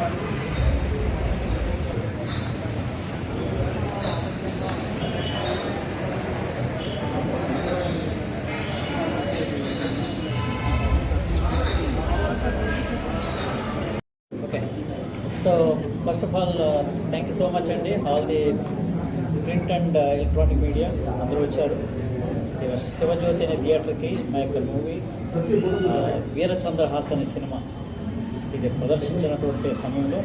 So first of all, thank you so much అండి all the print and electronic media అందరూ వచ్చారు. శివజ్యోతి అనే థియేటర్కి మా యొక్క మూవీ వీరచంద్రహాస్ అనే సినిమా ఇది ప్రదర్శించినటువంటి సమయంలో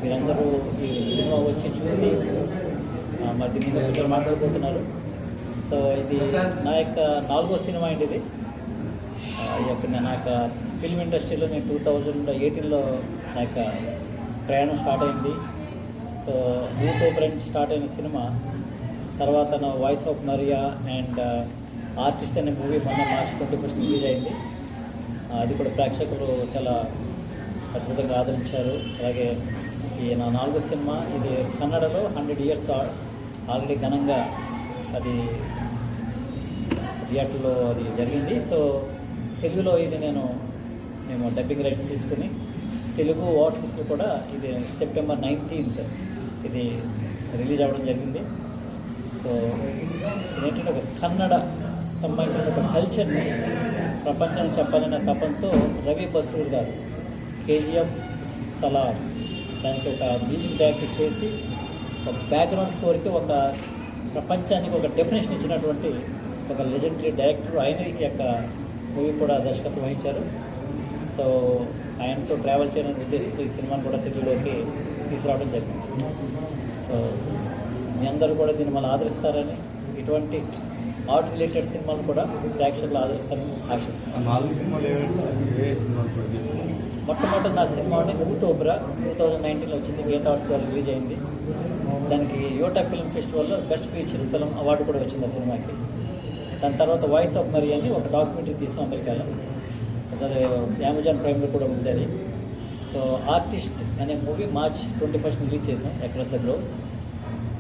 మీరందరూ ఈ సినిమా వచ్చి చూసి మరి దీని మీద మాట్లాడుకుంటున్నారు. సో ఇది నా యొక్క 4వ సినిమా అండి. ఇది నా యొక్క ఫిల్మ్ ఇండస్ట్రీలో నేను 2018లో నా యొక్క ప్రయాణం స్టార్ట్ అయింది. సో యూతో బ్రెండ్ స్టార్ట్ అయిన సినిమా తర్వాత నా voice of Mariya and artist అనే మూవీ మొన్న మార్చ్ 21 రిలీజ్ అయింది. అది కూడా ప్రేక్షకులు చాలా అద్భుతంగా ఆదరించారు. అలాగే ఈ నా 4వ సినిమా ఇది కన్నడలో 100 years ఆల్రెడీ ఘనంగా అది థియేటర్లో అది జరిగింది. సో తెలుగులో ఇది మేము డబ్బింగ్ రైట్స్ తీసుకుని తెలుగు ఓవర్సీస్లో కూడా ఇది September 19th ఇది రిలీజ్ అవ్వడం జరిగింది. సో ఏంటంటే ఒక కన్నడ సంబంధించిన ఒక కల్చర్ని ప్రపంచానికి చెప్పాలనే తపంతో రవి బస్రూర్ గారు KGF సలార్ దానికి ఒక మ్యూజిక్ డైరెక్టర్ చేసి ఒక బ్యాక్గ్రౌండ్ స్కోర్కి ఒక ప్రపంచానికి ఒక డెఫినేషన్ ఇచ్చినటువంటి ఒక లెజెండరీ డైరెక్టర్ ఆయన యొక్క మూవీ కూడా దర్శకత్వం వహించారు. సో ఆయనతో ట్రావెల్ చేయడానికి ఉద్దేశంతో ఈ సినిమాను కూడా తెలుగులోకి తీసుకురావడం జరిగింది. సో మీ అందరూ కూడా దీన్ని మళ్ళీ ఆదరిస్తారని ఇటువంటి ఆర్ట్ రిలేటెడ్ సినిమాలు కూడా ప్రేక్షకులు ఆదరిస్తారని ఆశిస్తున్నాను. మొట్టమొదటి నా సినిమా ఊతోబ్రా 2019లో వచ్చింది. గీతా ఆర్ట్స్ ద్వారా రిలీజ్ అయింది. దానికి యోటా ఫిల్మ్ ఫెస్టివల్లో బెస్ట్ ఫీచర్ ఫిల్మ్ అవార్డు కూడా వచ్చింది ఆ సినిమాకి. దాని తర్వాత వాయిస్ ఆఫ్ మరియా అని ఒక డాక్యుమెంటరీ తీసాం అమెరికాలో. అసలు అమెజాన్ ప్రైమ్లో కూడా ఉంది అది. సో ఆర్టిస్ట్ అనే మూవీ March 21 రిలీజ్ చేసాం అక్రాస్ ద గ్లోబ్.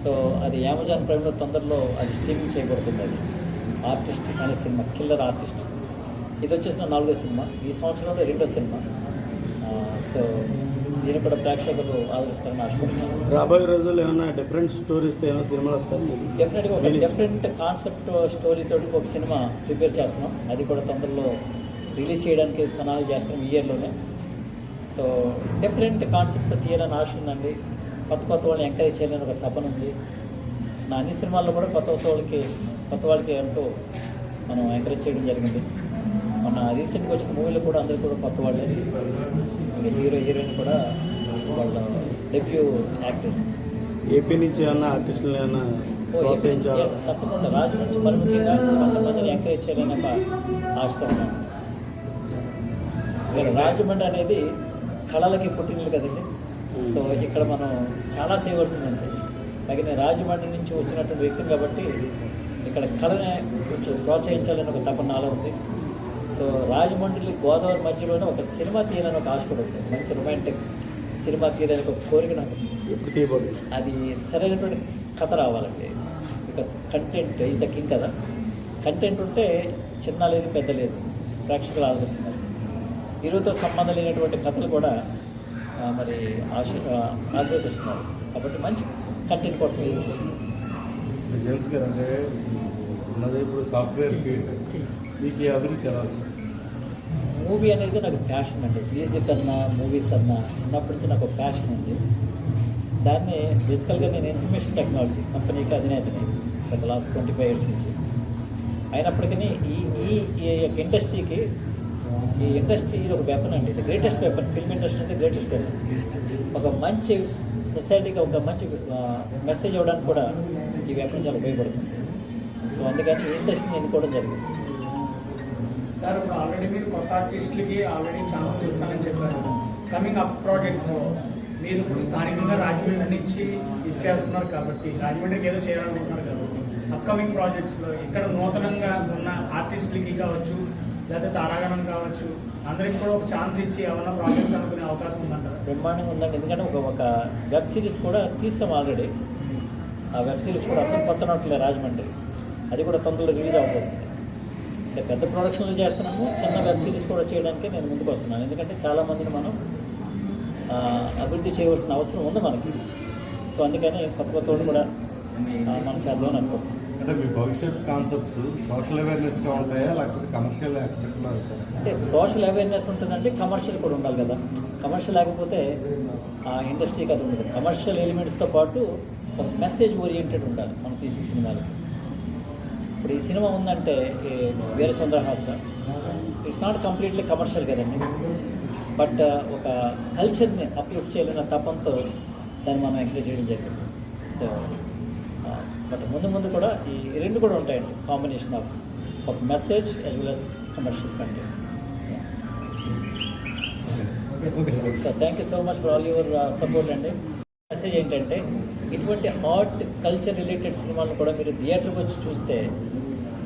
సో అది అమెజాన్ ప్రైమ్లో తొందరలో అది స్ట్రీమింగ్ చేయబడుతుంది. అది ఆర్టిస్ట్ అనే సినిమా కిల్లర్ ఆర్టిస్ట్. ఇది వచ్చేసిన 4వ సినిమా, ఈ సంవత్సరంలో 2వ సినిమా. సో దీన్ని కూడా ప్రేక్షకులు ఆదరిస్తారని ఆశపడుతున్నాను. రాబోయే రోజుల్లో ఏమైనా డిఫరెంట్ స్టోరీస్తో ఏమైనా సినిమాలు వస్తాయి? డెఫినెట్గా ఒక డిఫరెంట్ కాన్సెప్ట్ స్టోరీతో ఒక సినిమా ప్రిపేర్ చేస్తున్నాం. అది కూడా తొందరలో రిలీజ్ చేయడానికి సన్నాహాలు చేస్తున్నాం ఈ ఇయర్లోనే. సో డిఫరెంట్ కాన్సెప్ట్ తీయాలని ఆశ ఉందండి. కొత్త వాళ్ళని ఎంకరేజ్ చేయాలని ఒక తపన ఉంది. నా అన్ని సినిమాల్లో కూడా కొత్త వాళ్ళకి ఎంతో మనం ఎంకరేజ్ చేయడం జరిగింది. మన రీసెంట్గా వచ్చిన మూవీలో కూడా అందరూ కూడా కొత్త వాళ్ళే. హీరో హీరోయిన్ కూడా వాళ్ళ డెబ్యూ యాక్టర్స్. ఏపీ నుంచి ఏమన్నా ఆర్టిస్టులు ఏమన్నా ప్రోత్సహించాలి? తప్పకుండా రాజు నుంచి మరి ముఖ్యంగా కొంతమందిని ఎంకరేజ్ చేయాలని ఒక ఆశతో ఉన్నాను. రాజమండ్రి అనేది కళలకి పుట్టినది కదండి. సో ఇక్కడ మనం చాలా చేయవలసిందంటే అలాగే నేను రాజమండ్రి నుంచి వచ్చినటువంటి వ్యక్తిని కాబట్టి ఇక్కడ కళని కొంచెం ప్రోత్సహించాలని ఒక తపన నాలో ఉంది. సో రాజమండ్రి గోదావరి మధ్యలోనే ఒక సినిమా తీయాలని ఒక ఆశ కూడా ఉంది. మంచి రొమాంటిక్ సినిమా తీయాలని ఒక కోరిక నాకు. అది సరైనటువంటి కథ రావాలండి. Because content is the king కదా. కంటెంట్ ఉంటే చిన్న లేదు పెద్ద లేదు ప్రేక్షకులు ఆలోచిస్తున్నారు. హీరోతో సంబంధం లేనటువంటి కథలు కూడా మరి ఆశీర్వదిస్తున్నారు. కాబట్టి మంచి కంటెంట్ కోసం ఎదురు చూస్తున్నారు. జెంట్స్ గారు అంటే ఉన్నది ఇప్పుడు సాఫ్ట్వేర్ ఫీల్డ్, మీకు అభిరుచి ఎలా వచ్చింది? మూవీ అనేది నాకు ప్యాషన్ అండి. మ్యూజిక్ అన్నా మూవీస్ అన్నా చిన్నప్పటి నుంచి నాకు ప్యాషన్ ఉంది. దాన్ని బేసికల్గా నేను ఇన్ఫర్మేషన్ టెక్నాలజీ కంపెనీకి అధినేతని గత లాస్ట్ 25 years నుంచి. అయినప్పటికీ ఈ యొక్క ఇండస్ట్రీకి ఈ ఇండస్ట్రీ ఇది ఒక వెపన్ అండి. ఇది గ్రేటెస్ట్ వెపన్. ఫిల్మ్ ఇండస్ట్రీ అంటే గ్రేటెస్ట్ వెపన్. ఒక మంచి సొసైటీకి ఒక మంచి మెసేజ్ ఇవ్వడానికి కూడా ఈ వెపన్ చాలా ఉపయోగపడుతుంది. సో అందుకని ఈ ఇండస్ట్రీని ఎన్నుకోవడం జరిగింది. సార్ ఇప్పుడు ఆల్రెడీ మీరు కొత్త ఆర్టిస్టులకి ఆల్రెడీ ఛాన్స్ ఇస్తానని చెప్పారు. కమింగ్ అప్ ప్రాజెక్ట్స్ మీరు ఇప్పుడు స్థానికంగా రాజమండ్రి నుంచి ఇచ్చేస్తున్నారు కాబట్టి రాజమండ్రికి ఏదో చేయాలనుకుంటున్నారు కాబట్టి అప్కమింగ్ ప్రాజెక్ట్స్లో ఇక్కడ నూతనంగా ఉన్న ఆర్టిస్టులకి కావచ్చు లేదా తారాగణం కావచ్చు అందరికి కూడా ఒక ఛాన్స్ ఇచ్చి ఏమన్నా ప్రాజెక్ట్ అనుకునే అవకాశం ఉందంటారు? బ్రహ్మాండంగా ఉందండి. ఎందుకంటే ఒక వెబ్ సిరీస్ కూడా తీస్తాం ఆల్రెడీ. ఆ వెబ్ సిరీస్ కూడా అర్థం కొత్తనట్లే రాజమండ్రి. అది కూడా తొందరలో రిలీజ్ అవుతుంది. అంటే పెద్ద ప్రొడక్షన్లు చేస్తున్నాము, చిన్న వెబ్ సిరీస్ కూడా చేయడానికి నేను ముందుకు వస్తున్నాను. ఎందుకంటే చాలామందిని మనం అభివృద్ధి చేయవలసిన అవసరం ఉంది మనకి. సో అందుకని కొత్త కొత్త వాళ్ళు కూడా మనం చేద్దామని అనుకుంటున్నాం. అంటే మీ భవిష్యత్ కాన్సెప్ట్స్ సోషల్ అవేర్నెస్గా ఉంటాయా లేకపోతే కమర్షియల్ ఆస్పెక్ట్లో ఉంటాయా? అంటే సోషల్ అవేర్నెస్ ఉంటుందంటే కమర్షియల్ కూడా ఉండాలి కదా. కమర్షియల్ లేకపోతే ఆ ఇండస్ట్రీకి అది ఉండదు. కమర్షియల్ ఎలిమెంట్స్తో పాటు ఒక మెసేజ్ ఓరియంటెడ్ ఉండాలి మనం తీసే సినిమాలకి. ఇప్పుడు ఈ సినిమా ఉందంటే ఈ Veerachandrahasa it's not completely commercial కదండి, బట్ ఒక కల్చర్ని అప్లిఫ్ట్ చేయలేన తపంతో దాన్ని మనం ఎంకరేజ్ చేయడం జరిగింది. సో బట్ ముందు కూడా ఈ రెండు కూడా ఉంటాయండి, కాంబినేషన్ ఆఫ్ ఒక message as well as commercial content. So thank you so much for all your support అండి. మెసేజ్ ఏంటంటే ఇటువంటి ఆర్ట్ కల్చర్ రిలేటెడ్ సినిమాలను కూడా మీరు థియేటర్కి వచ్చి చూస్తే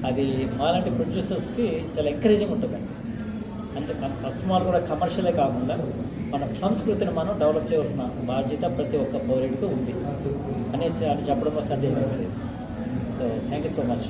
అది మాలాంటి ప్రొడ్యూసర్స్కి చాలా ఎంకరేజింగ్ ఉంటుందండి. అంటే కస్టమర్ కూడా కమర్షియలే కాకుండా మన సంస్కృతిని మనం డెవలప్ చేయవలసిన బాధ్యత ప్రతి ఒక్క పౌరుడికి ఉంది అని చెప్పడంలో సందేహం లేదు. So thank you so much.